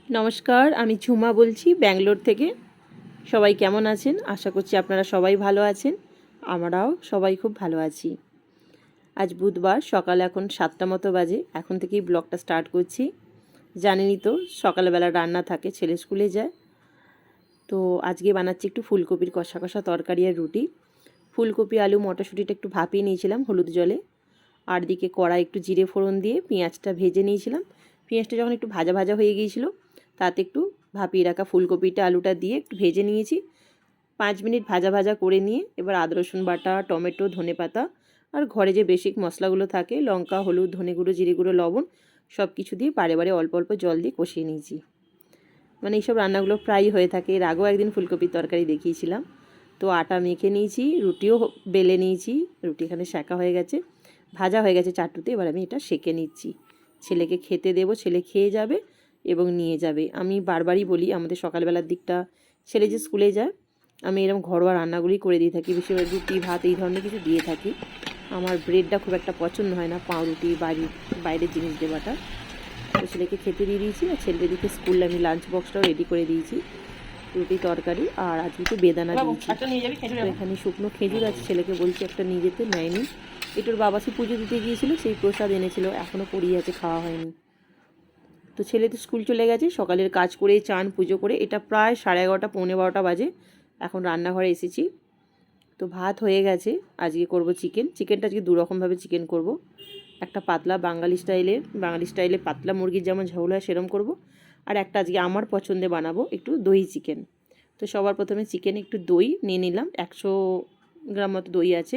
নমস্কার, আমি ঝুমা বলছি ব্যাঙ্গালোর থেকে। সবাই কেমন আছেন? আশা করছি আপনারা সবাই ভালো আছেন। আমরাও সবাই খুব ভালো আছি। আজ বুধবার, সকাল এখন 7টা মতো বাজে। এখন থেকেই ব্লগটা স্টার্ট করছি। জানেনই তো সকালবেলা রান্না থাকে, ছেলে স্কুলে যায়। তো আজকে বানাচ্ছি একটু ফুলকপির কষা কষা তরকারি আর রুটি। ফুলকপি, আলু, মটরশুঁটিটা একটু ভাপিয়ে নিয়েছিলাম হলুদ জলে। আর দিকে কড়াই একটু জিরে ফোড়ন দিয়ে পেঁয়াজটা ভেজে নিয়েছিলাম। পেঁয়াজটা যখন একটু ভাজা ভাজা হয়ে গিয়েছিলো, তাতে একটু ভাপিয়ে রাখা ফুলকপিটা, আলুটা দিয়ে একটু ভেজে নিয়েছি। 5 মিনিট ভাজা ভাজা করে নিয়ে এবার আদা রসুন বাটা, টমেটো, ধনেপাতা আর ঘরে যে বেসিক মশলাগুলো থাকে, লঙ্কা, হলুদ, ধনে গুঁড়ো, জিরে গুঁড়ো, লবণ, সব কিছু দিয়ে বারে বারে অল্প অল্প জল দিয়ে কষিয়ে নিয়েছি। মানে এইসব রান্নাগুলো প্রায়ই হয়ে থাকে। এর আগেও একদিন ফুলকপির তরকারি দেখিয়েছিলাম। তো আটা মেখে নিয়েছি, রুটিও বেলে নিয়েছি। রুটি এখানে সেঁকা হয়ে গেছে, ভাজা হয়ে গেছে চাটুতে। এবার আমি এটা সেঁকে নিচ্ছি। ছেলেকে খেতে দেবো, ছেলে খেয়ে যাবে এবং নিয়ে যাবে। আমি বারবারই বলি, আমাদের সকালবেলার দিকটা ছেলে যে স্কুলে যায়, আমি এরকম ঘরোয়া রান্নাগুলি করে দিয়ে থাকি। বেশিরভাগ রুটি, ভাত এই ধরনের কিছু দিয়ে থাকি। আমার ব্রেডটা খুব একটা পছন্দ হয় না, পাউরুটি, বাইরের জিনিস দেওয়াটা। তো ছেলেকে খেতে দিয়ে দিয়েছি, আর ছেলের দিকে স্কুলে আমি লাঞ্চ বক্সটাও রেডি করে দিয়েছি। রুটি, তরকারি আর আজকে একটু বেদানা দিয়েছি। তো এখানে শুকনো খেজুর আছে, ছেলেকে বলছি একটা নিয়ে যেতে, নেয়নি। এটার বাবা সে পুজো দিতে গিয়েছিল, সেই প্রসাদ এনেছিল, এখনও পড়িয়ে আছে, খাওয়া হয়নি। তো ছেলে তো স্কুল চলে গেছে, সকালের কাজ করে চান পুজো করে এটা প্রায় 11:30 পৌনে 12টা বাজে। এখন রান্নাঘরে এসেছি। তো ভাত হয়ে গেছে। আজকে করব চিকেন। চিকেনটা আজকে দুরকমভাবে চিকেন করব। একটা পাতলা বাঙালি স্টাইলে পাতলা মুরগির যেমন ঝোল হয় সেরকম করব। আর একটা আজকে আমার পছন্দে বানাবো, একটু দই চিকেন। তো সবার প্রথমে চিকেনে একটু দই নিয়ে নিলাম। 100 গ্রাম মতো দই আছে।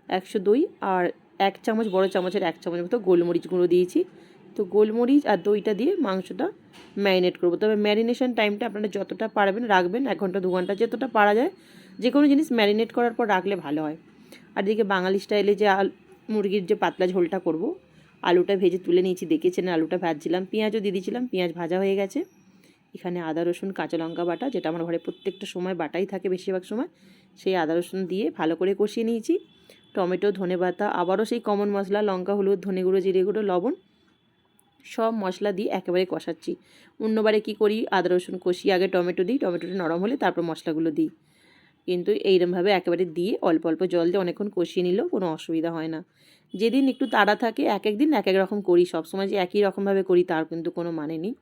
100 দই আর 1 চামচ, বড় চামচের 1 চামচ মতো গোলমরিচ গুঁড়ো দিয়েছি। তো গোলমরিচ আর দইটা দিয়ে মাংসটা ম্যারিনেট করবো। তবে ম্যারিনেশন টাইমটা আপনারা যতটা পারবেন রাখবেন, 1 ঘন্টা 2 ঘন্টা যতটা পারা যায়। যে কোনো জিনিস ম্যারিনেট করার পর রাখলে ভালো হয়। আর এদিকে বাঙালি স্টাইলে যে মুরগির যে পাতলা ঝোলটা করব, আলুটা ভেজে তুলে নিয়েছি, দেখেছেন আলুটা ভাজছিলাম, পেঁয়াজও দিয়ে দিয়েছিলাম, পেঁয়াজ ভাজা হয়ে গেছে। এখানে আদা রসুন কাঁচা লঙ্কা বাটা, যেটা আমার ঘরে প্রত্যেকটা সময় বাটাই থাকে বেশিরভাগ সময়, সেই আদা রসুন দিয়ে ভালো করে কষিয়ে নিয়েছি। টমেটো, ধনেপাতা, আবারও সেই কমন মশলা লঙ্কা, হলুদ, ধনে গুঁড়ো, জিরে গুঁড়ো, লবণ, সব মশলা দিয়ে একেবারে কষাচ্ছি। অন্যবারে কী করি, আদা রসুন কষিয়ে আগে টমেটো দিই, টমেটোটা নরম হলে তারপর মশলাগুলো দিই। কিন্তু এইরকমভাবে একেবারে দিয়ে অল্প অল্প জল দিয়ে অনেকক্ষণ কষিয়ে নিলেও কোনো অসুবিধা হয় না। যেদিন একটু তাড়া থাকে এক এক দিন এক এক রকম করি, সবসময় যে একই রকমভাবে করি তার কিন্তু কোনো মানে নেই।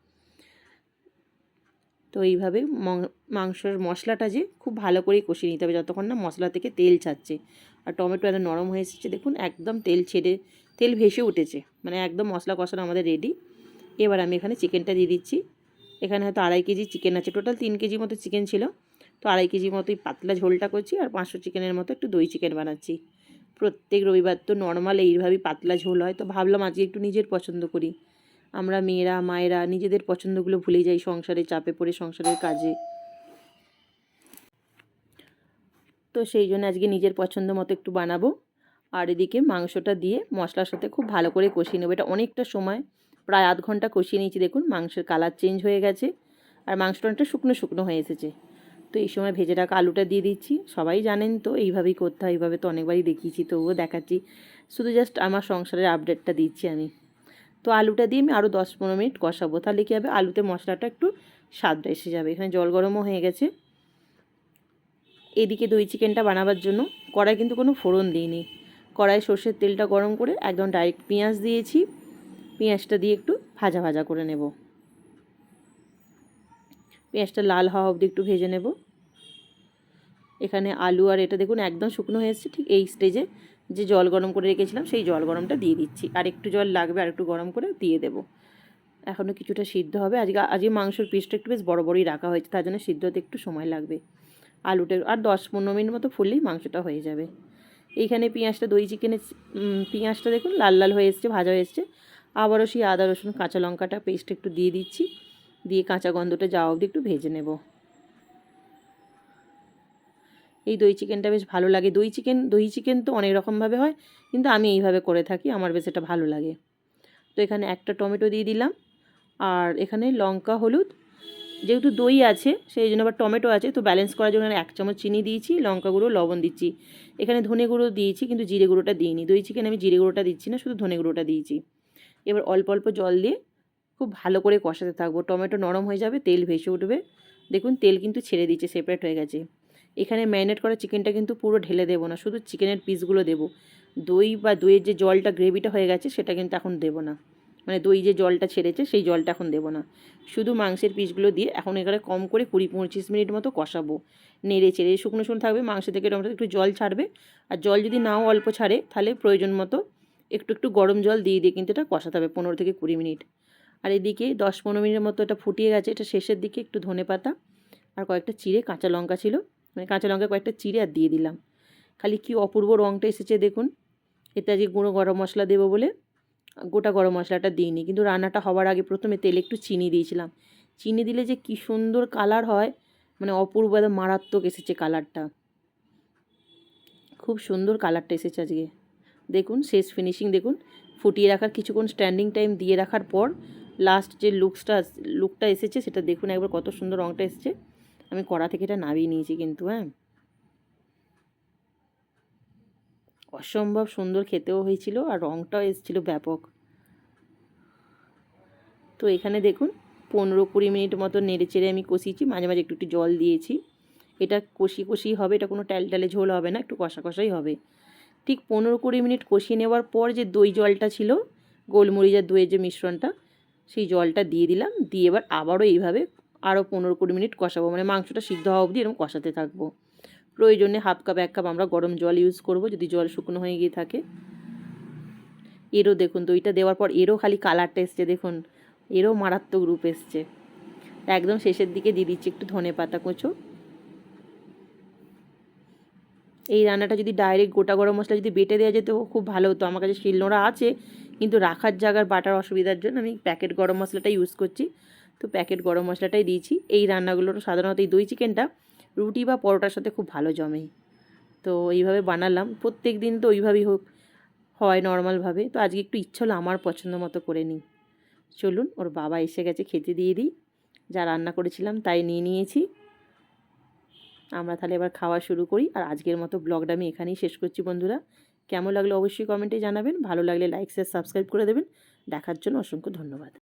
তো এইভাবে মাংসের মশলাটা যে খুব ভালো করেই কষিয়ে নিতে হবে যতক্ষণ না মশলা থেকে তেল ছাড়ছে। আর টমেটো একদম নরম হয়ে এসেছে, দেখুন একদম তেল ছেড়ে, তেল ভেসে উঠেছে, মানে একদম মশলা কষানো আমাদের রেডি। এবার আমি এখানে চিকেনটা দিয়ে দিচ্ছি। এখানে হয়তো 2.5 কেজি চিকেন আছে, টোটাল 3 কেজি মতো চিকেন ছিল। তো 2.5 কেজি মতোই পাতলা ঝোলটা করছি, আর 500 চিকেনের মতো একটু দই চিকেন বানাচ্ছি। প্রত্যেক রবিবার তো নর্মাল এইভাবেই পাতলা ঝোল হয়, তো ভাবলাম আজকে একটু নিজের পছন্দ করি। আমরা মেয়েরা, মায়েরা নিজেদের পছন্দগুলো ভুলে যাই সংসারে চাপে পড়ে, সংসারের কাজে। তো সেই জন্য আজকে নিজের পছন্দ মতো একটু বানাবো। আর এদিকে মাংসটা দিয়ে মশলার সাথে খুব ভালো করে কষিয়ে নেবো। এটা অনেকটা সময়, প্রায় আধ ঘন্টা কষিয়ে নিয়েছি। দেখুন মাংসের কালার চেঞ্জ হয়ে গেছে, আর মাংসটা অনেকটা শুকনো শুকনো হয়ে এসেছে। তো এই সময় ভেজে রাখা আলুটা দিয়ে দিচ্ছি। সবাই জানেন তো এইভাবেই করতে হয়, এইভাবে তো অনেকবারই দেখিয়েছি, তবুও দেখাচ্ছি। শুধু জাস্ট আমার সংসারের আপডেটটা দিচ্ছি আমি। তো আলুটা দিয়ে আমি আরও 10-15 মিনিট কষাবো, তাহলে কী হবে, আলুতে মশলাটা একটু স্বাদটা এসে যাবে। এখানে জল গরমও হয়ে গেছে। এদিকে দই চিকেনটা বানাবার জন্য কড়াই কিন্তু কোনো ফোড়ন দিইনি। কড়াই সর্ষের তেলটা গরম করে একদম ডাইরেক্ট পেঁয়াজ দিয়েছি। পেঁয়াজটা দিয়ে একটু ভাজা ভাজা করে নেব। পেঁয়াজটা লাল হওয়া অবধি একটু ভেজে নেব। এখানে আলু আর এটা দেখুন একদম শুকনো হয়ে এসেছে। ঠিক এই স্টেজে যে জল গরম করে রেখেছিলাম সেই জল গরমটা দিয়ে দিচ্ছি। আর একটু জল লাগবে, আর একটু গরম করে দিয়ে দেব। এখনও কিছুটা সিদ্ধ হবে। আজকে মাংসের পিসটা একটু বেশ বড় বড়ই রাখা হয়েছে, তার জন্য সিদ্ধ হতে একটু সময় লাগবে। আলুটা আর 10-15 মিনিট মতো ফুললেই মাংসটা হয়ে যাবে। এইখানে পেঁয়াজটা, দই চিকেনের পেঁয়াজটা দেখুন লাল লাল হয়ে এসছে, ভাজা হয়ে এসছে। আবারও সেই আদা রসুন কাঁচা লঙ্কাটা পেস্ট একটু দিয়ে দিচ্ছি, দিয়ে কাঁচা গন্ধটা যাওয়া অবধি একটু ভেজে নেব। এই দই চিকেনটা বেশ ভালো লাগে। দই চিকেন তো অনেক রকমভাবে হয়, কিন্তু আমি এইভাবে করে থাকি, আমার বেশ এটা ভালো লাগে। তো এখানে একটা টমেটো দিয়ে দিলাম। আর এখানে লঙ্কা, হলুদ, যেহেতু দই আছে সেই জন্য, আবার টমেটো আছে, তো ব্যালেন্স করার জন্য 1 চামচ চিনি দিয়েছি, লঙ্কা গুঁড়ো, লবণ দিচ্ছি। এখানে ধনে গুঁড়ো দিয়েছি, কিন্তু জিরে গুঁড়োটা দিইনি। দই চিকেন আমি জিরে গুঁড়োটা দিচ্ছি না, শুধু ধনে গুঁড়োটা দিয়েছি। এবার অল্প অল্প জল দিয়ে খুব ভালো করে কষাতে থাকবো। টমেটো নরম হয়ে যাবে, তেল ভেসে উঠবে। দেখুন তেল কিন্তু ছেড়ে দিচ্ছে, সেপারেট হয়ে গেছে। এখানে ম্যারিনেট করা চিকেনটা কিন্তু পুরো ঢেলে দেবো না, শুধু চিকেনের পিসগুলো দেবো। দই বা দইয়ের যে জলটা গ্রেভিটা হয়ে গেছে সেটা কিন্তু এখন দেবো না, মানে দই যে জলটা ছেড়েছে সেই জলটা এখন দেবো না, শুধু মাংসের পিসগুলো দিয়ে এখন এখানে কম করে 20-25 মিনিট মতো কষাবো। নেড়ে চেড়ে শুকনো শুকনো থাকবে, মাংস থেকে টমেটো একটু জল ছাড়বে। আর জল যদি নাও অল্প ছাড়ে তাহলে প্রয়োজন মতো একটু একটু গরম জল দিয়ে কিন্তু এটা কষাতে হবে 15-20 মিনিট। আর এদিকে 10-15 মিনিটের মতো এটা ফুটিয়ে গেছে। এটা শেষের দিকে একটু ধনেপাতা আর কয়েকটা চিড়ে কাঁচা লঙ্কা ছিল, মানে কাঁচা লঙ্কা কয়েকটা চিড়ে আর দিয়ে দিলাম। খালি কি অপূর্ব রঙটা এসেছে দেখুন। এতে আজকে গুঁড়ো গরম মশলা দেবো বলে গোটা গরম মশলাটা দিইনি, কিন্তু রান্নাটা হওয়ার আগে প্রথমে তেলে একটু চিনি দিয়েছিলাম। চিনি দিলে যে কী সুন্দর কালার হয়, মানে অপূর্ব, একদম মারাত্মক এসেছে কালারটা, খুব সুন্দর কালারটা এসেছে আজকে। দেখুন শেষ ফিনিশিং দেখুন, ফুটিয়ে রাখার কিছুক্ষণ স্ট্যান্ডিং টাইম দিয়ে রাখার পর লাস্ট যে লুকটা এসেছে সেটা দেখুন একবার, কত সুন্দর রঙটা এসেছে। আমি কড়া থেকে এটা নামিয়ে নিয়েছি কিন্তু, হ্যাঁ অসম্ভব সুন্দর খেতেও হয়েছিল আর রঙটাও এসেছিল ব্যাপক। তো এখানে দেখুন 15-20 মিনিট মতো নেড়ে চেড়ে আমি কষিয়েছি, মাঝে মাঝে একটু একটু জল দিয়েছি। এটা কষি কষি হবে, এটা কোনো টালে ঝোল হবে না, একটু কষা কষাই হবে। ঠিক 15-20 মিনিট কষিয়ে নেওয়ার পর যে দই জলটা ছিল, গোলমরিচ আর দইয়ের যে মিশ্রণটা, সেই জলটা দিয়ে দিলাম। দিয়ে এবার আবারও এইভাবে আরও 15-20 মিনিট কষাবো, মানে মাংসটা সিদ্ধ হওয়া অবধি এরকম কষাতে থাকবো। প্রয়োজনে 1/2 কাপ 1 কাপ আমরা গরম জল ইউজ করব যদি জল শুকনো হয়ে গিয়ে থাকে। এরও দেখুন দইটা দেওয়ার পর এরও খালি কালারটা এসছে দেখুন, এরও মারাত্মক রূপ এসছে। একদম শেষের দিকে দিয়ে দিচ্ছি একটু ধনেপাতা কুচো। এই রান্নাটা যদি ডাইরেক্ট গোটা গরম মশলা যদি বেটে দেওয়া যেত খুব ভালো হতো। আমার কাছে শিলনোড়া আছে, কিন্তু রাখার জায়গার বাটার অসুবিধার জন্য আমি প্যাকেট গরম মশলাটাই ইউজ করছি। তো প্যাকেট গরম মশলাটাই দিয়েছি। এই রান্নাগুলোর সাধারণত এই দই চিকেনটা রুটি বা পরোটার সাথে খুব ভালো জমে। তো এইভাবে বানালাম, প্রত্যেক দিন তো ওইভাবেই হয় নর্মালভাবে। তো আজকে একটু ইচ্ছা হলো আমার পছন্দ মতো করে নিই। চলুন, ওর বাবা এসে গেছে, খেতে দিয়ে দিই। যা রান্না করেছিলাম তাই নিয়ে নিয়েছি। আমরা তাহলে এবার খাওয়া শুরু করি। আর আজকের মতো ব্লগটা আমি এখানেই শেষ করছি বন্ধুরা। কেমন লাগলো অবশ্যই কমেন্টে জানাবেন, ভালো লাগলে লাইক শেয়ার সাবস্ক্রাইব করে দেবেন। দেখার জন্য অসংখ্য ধন্যবাদ।